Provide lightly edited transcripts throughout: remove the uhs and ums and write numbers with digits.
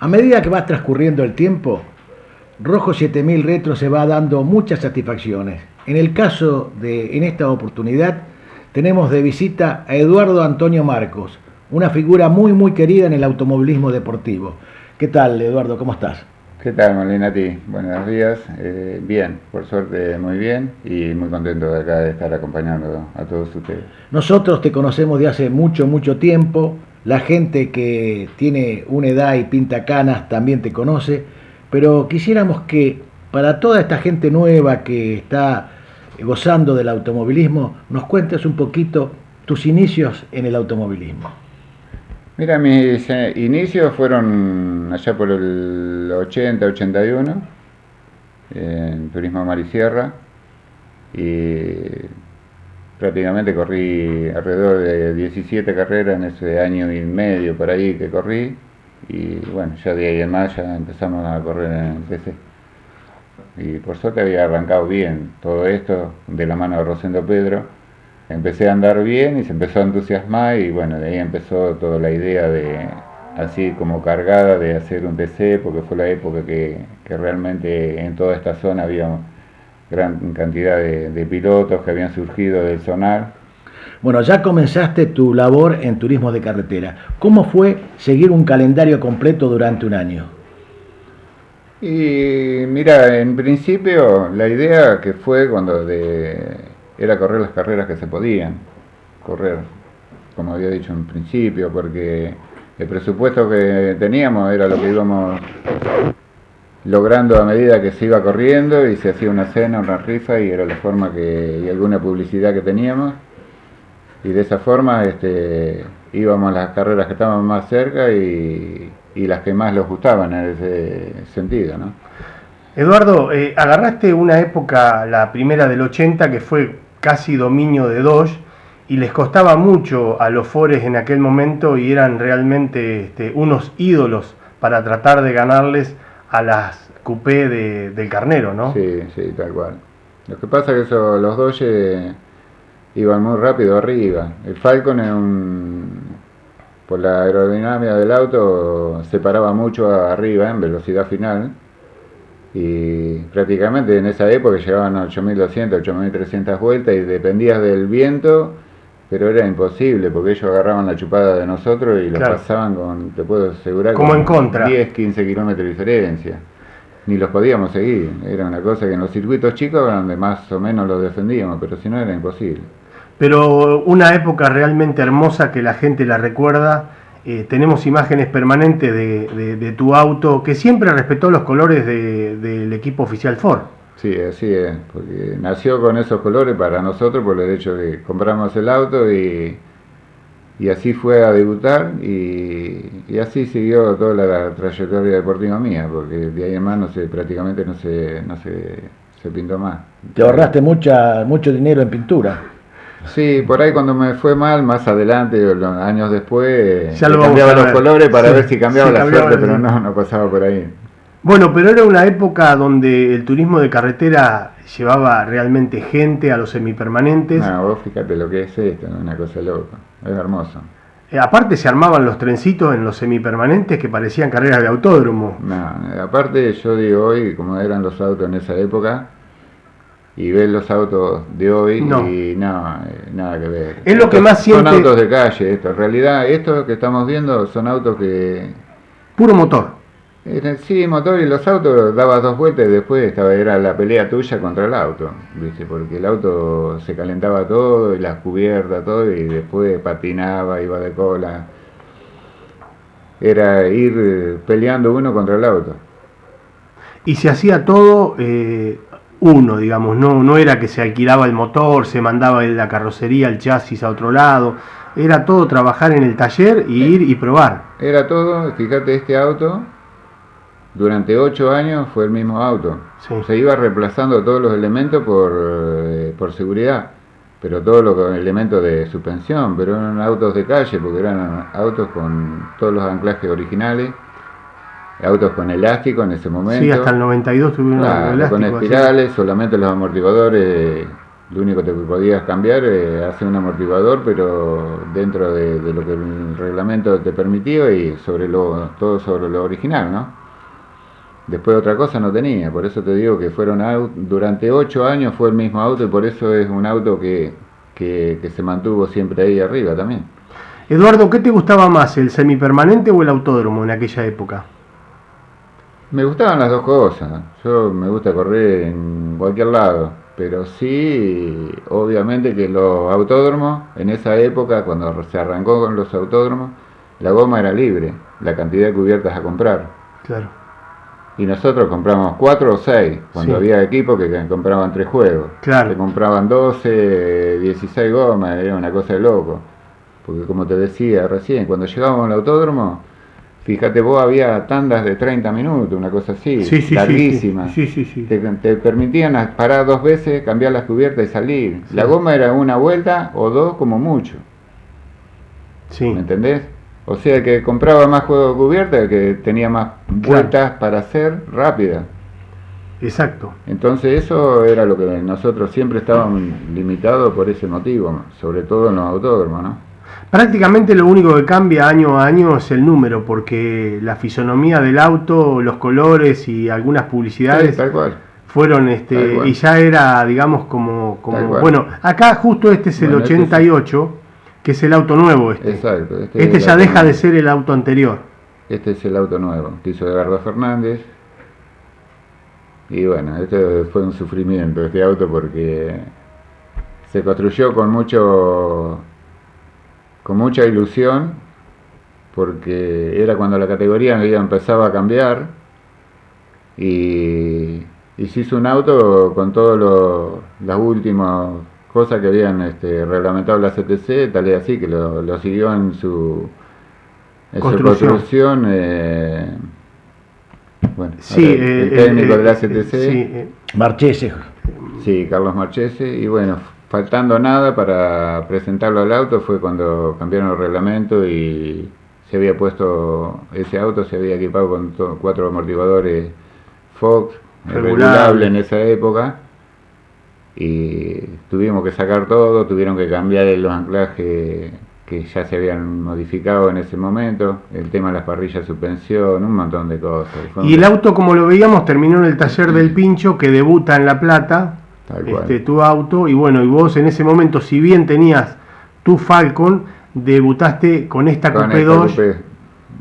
A medida que va transcurriendo el tiempo, Rojo 7000 Retro se va dando muchas satisfacciones. En esta oportunidad, tenemos de visita a Eduardo Antonio Marcos, una figura muy querida en el automovilismo deportivo. ¿Qué tal, Eduardo? ¿Cómo estás? ¿Qué tal, Molinati? Buenos días. Bien, por suerte muy bien y muy contento de acá de estar acompañando a todos ustedes. Nosotros te conocemos de hace mucho tiempo. La gente que tiene una edad y pinta canas también te conoce. Pero quisiéramos que para toda esta gente nueva que está gozando del automovilismo, nos cuentes un poquito tus inicios en el automovilismo. Mira, mis inicios fueron allá por el 80-81 en Turismo Mar y Sierra y prácticamente corrí alrededor de 17 carreras en ese año y medio por ahí que corrí y bueno, ya de ahí en más ya empezamos a correr en el TC. Y por suerte había arrancado bien todo esto de la mano de Rosendo Pedro. Empecé a andar bien y se empezó a entusiasmar y bueno, de ahí empezó toda la idea de, así como cargada, de hacer un TC, porque fue la época que realmente en toda esta zona había gran cantidad de pilotos que habían surgido del Zonar. Bueno, ya comenzaste tu labor en turismo de carretera. ¿Cómo fue seguir un calendario completo durante un año? Y mira, en principio la idea que fue era correr las carreras que se podían correr, como había dicho en principio, porque el presupuesto que teníamos era lo que íbamos logrando a medida que se iba corriendo y se hacía una cena, una rifa y era la forma y alguna publicidad que teníamos y de esa forma íbamos a las carreras que estaban más cerca y las que más les gustaban en ese sentido, ¿no? Eduardo, agarraste una época, la primera del 80, que fue casi dominio de Dodge, y les costaba mucho a los Fores en aquel momento y eran realmente unos ídolos para tratar de ganarles a las coupé del Carnero, ¿no? Sí, tal cual. Lo que pasa es que los Dodge iban muy rápido arriba. El Falcon por la aerodinámica del auto se paraba mucho arriba en velocidad final y prácticamente en esa época llegaban a 8200, 8300 vueltas y dependías del viento, pero era imposible porque ellos agarraban la chupada de nosotros y lo pasaban te puedo asegurar, como en contra, 10, 15 kilómetros de diferencia. Ni los podíamos seguir, era una cosa que en los circuitos chicos era donde más o menos los defendíamos, pero si no era imposible. Pero una época realmente hermosa que la gente la recuerda. Tenemos imágenes permanentes de tu auto que siempre respetó los colores del equipo oficial Ford. Sí, así es, porque nació con esos colores para nosotros por el hecho de que compramos el auto y así fue a debutar y así siguió toda la trayectoria deportiva mía, porque de ahí en más prácticamente no se pintó más. Te ahorraste mucho dinero en pintura. Sí, por ahí cuando me fue mal, más adelante, años después, ya cambiaba los colores para ver si cambiaba la suerte, pero no pasaba por ahí. Bueno, pero era una época donde el turismo de carretera llevaba realmente gente a los semipermanentes. No, vos fíjate lo que es esto, una cosa loca, es hermoso. Aparte se armaban los trencitos en los semipermanentes que parecían carreras de autódromo. No, aparte yo digo hoy, como eran los autos en esa época, y ves los autos de hoy y nada que ver. Es lo que más siente. Son autos de calle esto. En realidad estos que estamos viendo son autos que... Puro motor. Sí, motor, y los autos dabas 2 vueltas y después era la pelea tuya contra el auto, ¿viste? Porque el auto se calentaba todo y las cubiertas, todo, y después patinaba, iba de cola. Era ir peleando uno contra el auto. Y se hacía todo... uno, digamos, no era que se alquilaba el motor, se mandaba la carrocería, el chasis a otro lado, era todo trabajar en el taller y ir y probar. Era todo, fíjate, este auto, durante 8 años fue el mismo auto. Sí. Se iba reemplazando todos los elementos por seguridad, pero todos los elementos de suspensión, pero eran autos de calle, porque eran autos con todos los anclajes originales. Autos con elástico en ese momento. Sí, hasta el 92 tuvieron elástico. Con espirales, así. Solamente los amortiguadores lo único que te podías cambiar hacer un amortiguador, pero dentro de lo que el reglamento te permitió y todo sobre lo original, ¿no? Después otra cosa no tenía, por eso te digo que durante 8 años fue el mismo auto y por eso es un auto que se mantuvo siempre ahí arriba también. Eduardo, ¿qué te gustaba más, el semipermanente o el autódromo en aquella época? Me gustaban las dos cosas, yo me gusta correr en cualquier lado, pero sí, obviamente que los autódromos, en esa época, cuando se arrancó con los autódromos, la goma era libre, la cantidad de cubiertas a comprar. Claro. Y nosotros compramos 4 o 6, cuando había equipos que compraban 3 juegos. Claro. Que compraban 12, 16 gomas, era una cosa de loco. Porque como te decía recién, cuando llegábamos al autódromo, fíjate vos, había tandas de 30 minutos, una cosa así, larguísima. Sí. Te permitían parar 2 veces, cambiar las cubiertas y salir. Sí. La goma era una vuelta o 2 como mucho. Sí. ¿Me entendés? O sea que compraba más juego de cubierta, que tenía más vueltas para hacer rápidas. Exacto. Entonces eso era lo que nosotros siempre estábamos limitados por ese motivo, sobre todo en los autódromos, ¿no? Prácticamente lo único que cambia año a año es el número, porque la fisonomía del auto, los colores y algunas publicidades, sí, tal cual. Fueron y ya era, digamos, como bueno, acá justo este es el 88. Que es el auto nuevo Exacto. Este ya deja de ser el auto anterior. Este es el auto nuevo, que hizo Edgardo Fernández. Y bueno, este fue un sufrimiento, este auto, porque se construyó con mucha ilusión, porque era cuando la categoría ya empezaba a cambiar. Y se hizo un auto con todas las últimas cosas que habían reglamentado la CTC, tal es así que lo siguió en su construcción. Bueno, sí, el técnico de la CTC, Marchese. Sí, Carlos Marchese. Y bueno, faltando nada para presentarlo al auto fue cuando cambiaron el reglamento y se había puesto ese auto, se había equipado con 4 amortiguadores Fox, regulable en esa época. Y tuvimos que sacar todo, tuvieron que cambiar los anclajes que ya se habían modificado en ese momento, el tema de las parrillas de suspensión, un montón de cosas. Y el auto, como lo veíamos, terminó en el taller del Pincho, que debuta en La Plata, tu auto, y bueno, y vos en ese momento, si bien tenías tu Falcon, debutaste con esta Coupé 2,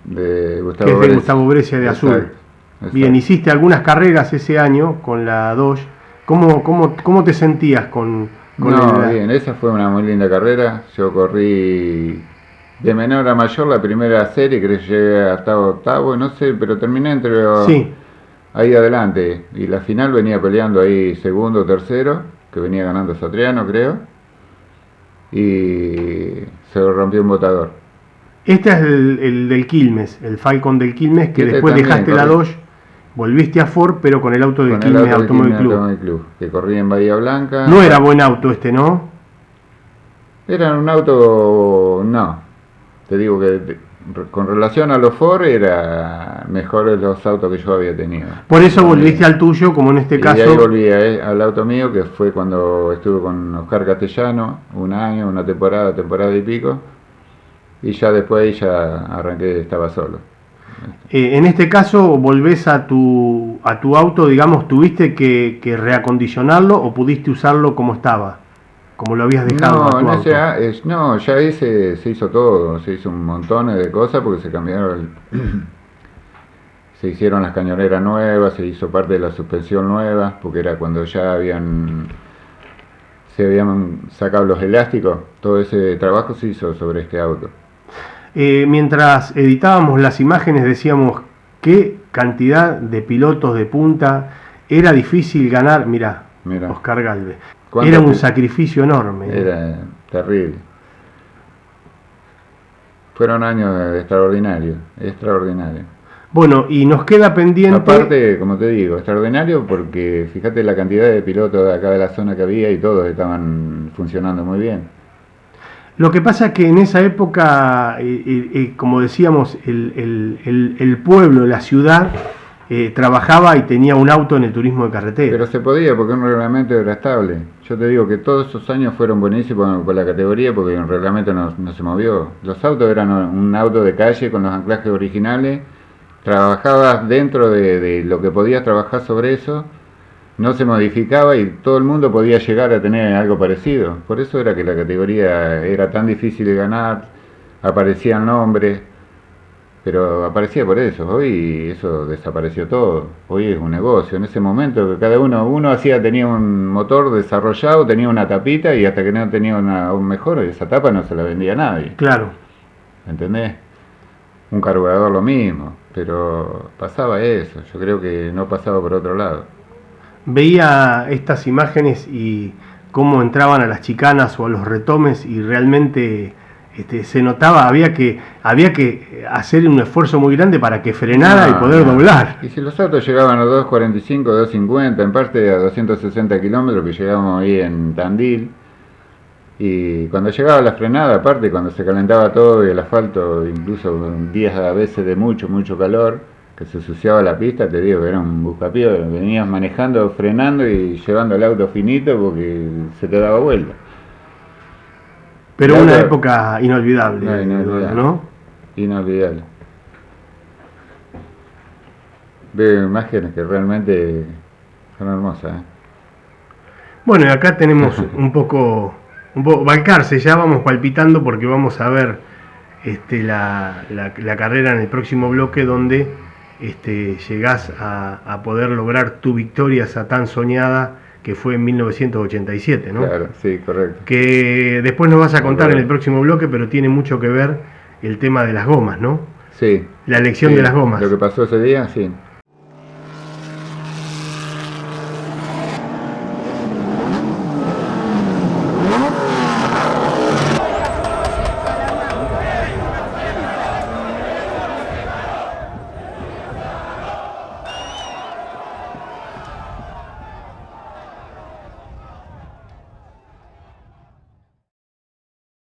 de Gustavo que es de Gustavo Brescia de azul. Exacto. Bien, hiciste algunas carreras ese año con la Dodge. ¿Cómo te sentías con bien, esa fue una muy linda carrera. Yo corrí de menor a mayor la primera serie, creo que llegué hasta octavo, no sé, pero terminé ahí adelante. Y la final venía peleando ahí segundo o tercero, que venía ganando Satriano, creo. Y se rompió un botador. Este es el del Quilmes, el Falcon del Quilmes, que después dejaste la Dodge. Volviste a Ford, pero con el auto del Quilmes Automóvil Club. Que corría en Bahía Blanca. No era buen auto ¿no? Era un auto, no. Te digo que con relación a los Ford era mejores los autos que yo había tenido. Por eso volviste al tuyo, como en este caso. Y ahí volví al auto mío, que fue cuando estuve con Oscar Castellano, un año, una temporada y pico. Y ya después arranqué, estaba solo. En este caso, volvés a tu auto, digamos, ¿tuviste que reacondicionarlo o pudiste usarlo como estaba? Como lo habías dejado. No, ya se hizo todo, se hizo un montón de cosas porque se cambiaron, se hicieron las cañoneras nuevas, se hizo parte de la suspensión nueva, porque era cuando ya se habían sacado los elásticos, todo ese trabajo se hizo sobre este auto. Mientras editábamos las imágenes decíamos qué cantidad de pilotos de punta, era difícil ganar, mirá. Oscar Galvez, era un sacrificio enorme. Era terrible. Fueron años extraordinarios. Bueno, y nos queda pendiente... Aparte, como te digo, extraordinario porque fíjate la cantidad de pilotos de acá de la zona que había y todos estaban funcionando muy bien. Lo que pasa es que en esa época, como decíamos, el pueblo, la ciudad, trabajaba y tenía un auto en el turismo de carretera. Pero se podía porque un reglamento era estable. Yo te digo que todos esos años fueron buenísimos por la categoría porque el reglamento no se movió. Los autos eran un auto de calle con los anclajes originales, trabajabas dentro de lo que podías trabajar sobre eso, no se modificaba y todo el mundo podía llegar a tener algo parecido. Por eso era que la categoría era tan difícil de ganar, aparecían nombres. Pero aparecía por eso, hoy eso desapareció todo, hoy es un negocio, en ese momento que cada uno tenía un motor desarrollado, tenía una tapita y hasta que no tenía un mejor, esa tapa no se la vendía a nadie. Claro. ¿Entendés? Un carburador lo mismo, pero pasaba eso, yo creo que no pasaba por otro lado. Veía estas imágenes y cómo entraban a las chicanas o a los retomes y realmente... se notaba, había que hacer un esfuerzo muy grande para que frenara y poder doblar. Y si los autos llegaban a 2.45, 2.50, en parte a 260 kilómetros que llegábamos ahí en Tandil, y cuando llegaba la frenada, aparte cuando se calentaba todo y el asfalto, incluso días a veces de mucho calor, que se ensuciaba la pista, te digo que era un buscapié, venías manejando, frenando y llevando el auto finito porque se te daba vuelta. Pero una época inolvidable, ¿no? Inolvidable. Veo imágenes que realmente son hermosas. Bueno, y acá tenemos un poco Balcarce, ya vamos palpitando porque vamos a ver la carrera en el próximo bloque donde llegás a poder lograr tu victoria esa tan soñada que fue en 1987, ¿no? Claro, sí, correcto. Que después nos vas a contar en el próximo bloque, pero tiene mucho que ver el tema de las gomas, ¿no? Sí. La elección de las gomas. Lo que pasó ese día, sí.